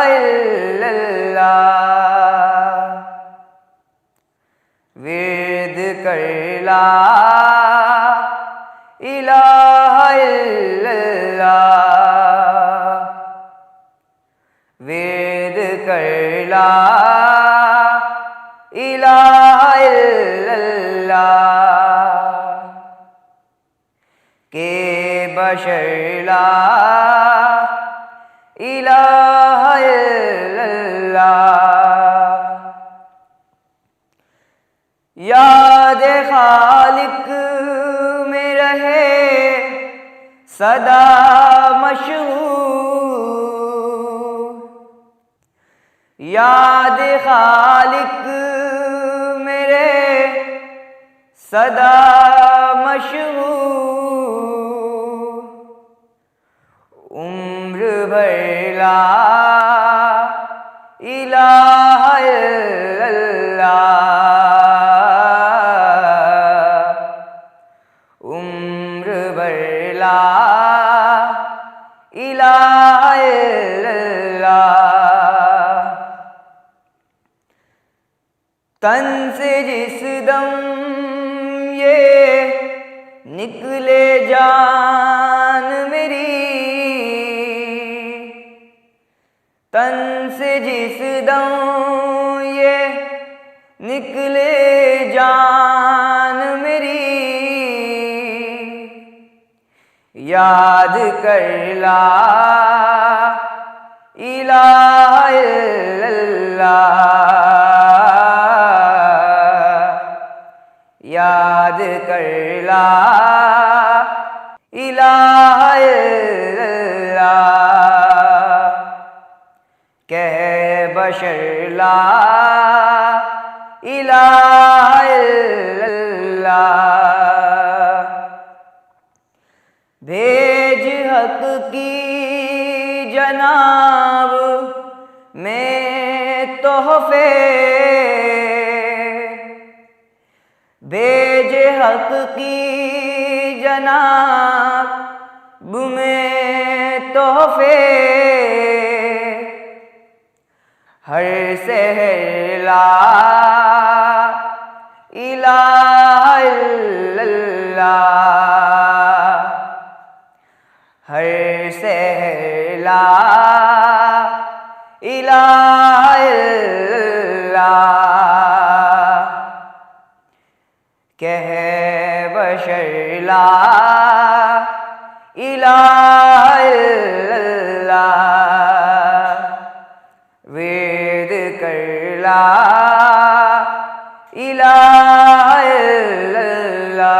इल्लल्लाह। विर्द कर ला इलाहा इल्लल्लाह। विर्द कर ला इलाहा इल्लल्लाह। के बशर ला इलाहा इल्लल्लाह। याद खालिक में रहे सदा मशहूर। याद खालिक मेरे सदा मशहूर। उम्र भर ला इलाहा इल्लल्लाह। उम्र भर ला इलाहा इल्लल्लाह। तन से जिस दम ये निकले जान मेरी। तन से जिस दम ये निकले जान मेरी। याद कर ला इलाहा इल्लल्लाह। याद कर ला इलाहा इल्लल्लाह। कह बशर ला इलाहा इल्लल्लाह। भेज हक की जनाब में तोहफे। भेज हक की जनाब में तोहफे। हर सहर ला इलाहा इल्लल्लाह। हर सहर ला इलाहा इल्लल्लाह। कह बशर ला इलाहा इल्लल्लाह। विर्द कर ला इलाहा इल्लल्लाह।